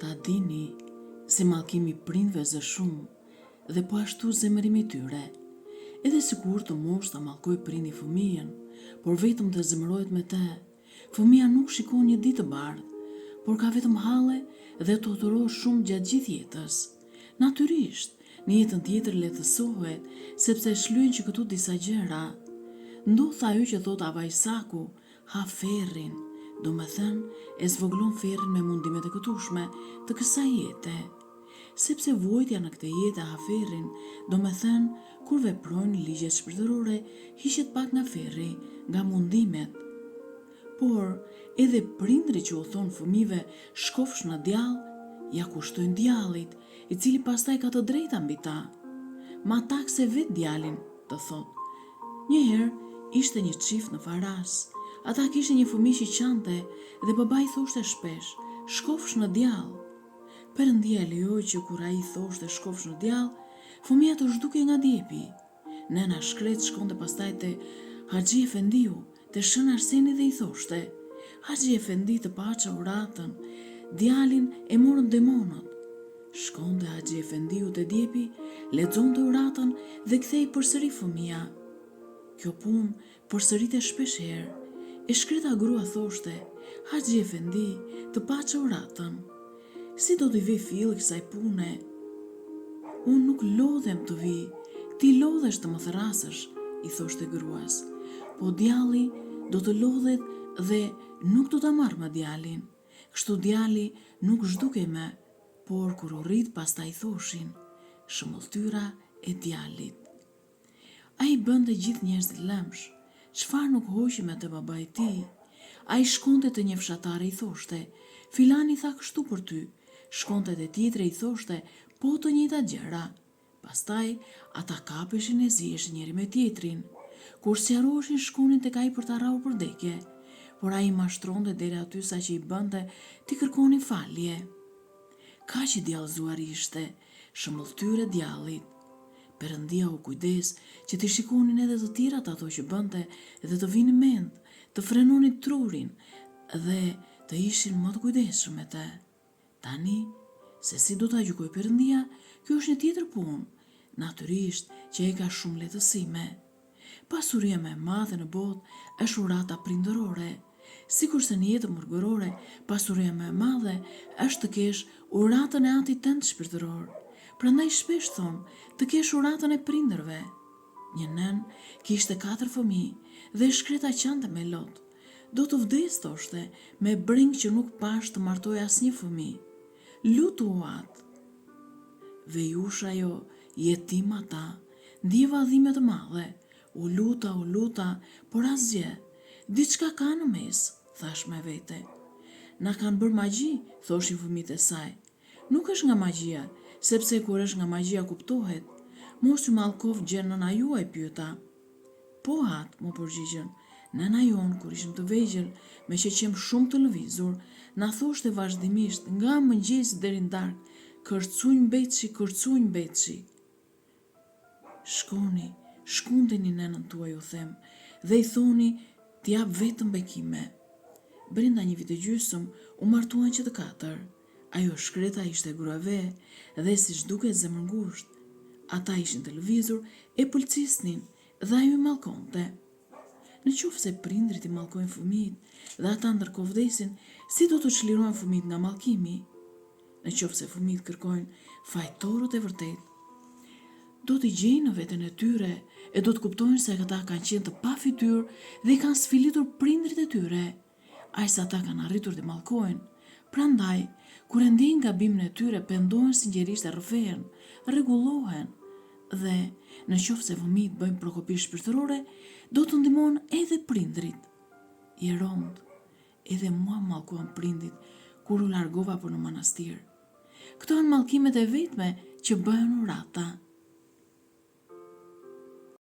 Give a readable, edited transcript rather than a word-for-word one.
Ta dini se mallkimi prindve zë shumë dhe po ashtu zemërimi tyre. Edhe sikur të mosh ta mallkoj prindi fëmijën, por vetëm të zemërohet me te, fëmia nuk shikon një ditë të bardhë, por ka vetëm halle dhe të utërohet shumë gjatë gjithë jetës. Natyrisht, në jetën tjetër lehtësohet sepse shlyen që këtu disa gjëra. Ndodh ajo që thot Avajsaku, ha ferrin, do me thënë e zvoglon ferrin me mundimet e këtushme të kësaj jete. Sepse vojtja në këtë jetë ha ferrin, do me thënë kur veprojnë ligjet shpirtërore, hiqet pak nga ferri, nga mundimet. Por, edhe prindri që u thonë fëmive shkofsh në djallë, ja kushtojnë djallit, i cili pastaj ka të drejta mbi ta. Ma takse vetë djalin, të thot. Njëherë, ishte një çift në Faras. Ata kishte një fëmijë që qante dhe babai thoshte shpesh, shkofsh në djallë. Perëndia lejoi që kur ai thoshte shkofsh në djallë, fëmia të zhduke nga djepi. Nena shkret shkonte pastaj te Haxhi Efendiu, te Shën Arseni dhe i thoshte, Haxhi Efendi të paça uratën, djalin e morën demonët. Shkonte Haxhi Efendiu te djepi, lexonte uratën dhe kthei përsëri fëmia. Kjo punë përsërite shpesh herë. E shkreta grua thoshte, Haxhi Efendi të paça uratën. Si do t'i vi filli kësaj pune? Unë nuk lodhem të vi, ti lodhesh të më thrasësh, i thoshte gruas. Po djalli do të lodhet dhe nuk do ta marr me djalin. Kështu djalli nuk zhdukej me, por kur u rrit pastaj thoshin, shëmbulltyra e djalit. Ai bënte gjithë njerëzit lëmsh, çfarë nuk hoqi me të babai i tij. Ai shkonte te një fshatare i thoshte, filani tha kështu për ty. Shkonte te tjetri i thoshte, po të njëjta gjëra. Pastaj ata kapeshin e ziheshin njëri me tjetrin. Kur sqaroheshin shkonin tek ai për ta rrahur për dekje, por ai mashtronte deri aty sa që i bënte ti kërkoni falje. Kaq i djallëzuar ishte, shëmbulltyre djallit. Perëndia u kujdes që t'i shikonin edhe të tjerat ato që bënte dhe të vinin mend, të frenonin trurin dhe të ishin më të kujdesshëm me të. Tani, se si do ta gjykoj Perëndia, kjo është një tjetër punë, natyrisht që e ka shumë lehtësime. Pasuria më e madhe në botë është urata prindërore. Sikurse në jetën mërgërore, pasuria më e madhe është të kesh uratën e atit tënd shpirtëror. Prandaj shpesh thon, të kesh uratën e prindërve. Një nën kishte 4 fëmijë dhe shkreta qante me lot. Do të vdes, thoshte, me bring që nuk pash të martoj asnjë fëmijë. Lutu u atë. Vejusha jo, jetim ata, ndjeva dhime të madhe. U luta, por asgjë. Diçka ka në mes, thash me vete. Na kanë bërë magji, thoshin fëmijët e saj. Nuk është nga magjia, sepse kur është nga magjia kuptohet. Mos ju mallkov gjë nëna juaj, pyeta. Po atë, më përgjigjen. Nëna jon, kur ishim të vegjël, me që qem shumë të lëvizur, na thoshte vazhdimisht nga mëngjesi deri në darkë, kërcunj beçi. Shkoni, shkundeni nënën tuaj, u them, dhe i thoni t'i jap vetëm bekime. Brenda një viti gjysmë u martuan që të 4. Ajo shkreta ishte gruave dhe siç duket zemër ngushtë. Ata ishin të lëvizur, e pëlqisnin dhe ajo i mallkonte. Në qoftë se prindrit i mallkojnë fëmijët dhe ata ndërkohë vdesin, si do të çlirohen fëmijët nga mallkimi? Në qoftë se fëmijët kërkojnë fajtorët e vërtet, do t'i gjejnë në veten e tyre e do të kuptojnë se ata kanë qenë të pa fytyrë dhe i kanë sfilitur prindrit e tyre, aq sa ata kanë arritur të mallkojnë. Prandaj, kur e ndjejnë gabimin e tyre, pendohen sinqerisht e rrëfehen, rregullohen dhe në qoftë se fëmijët bëjnë prokopi shpirtërore, do të ndihmon edhe prindrit. I rond, edhe mua mallkuan prindit kur u largova për në manastir. Këto janë mallkimet e vetme që bëhen urata.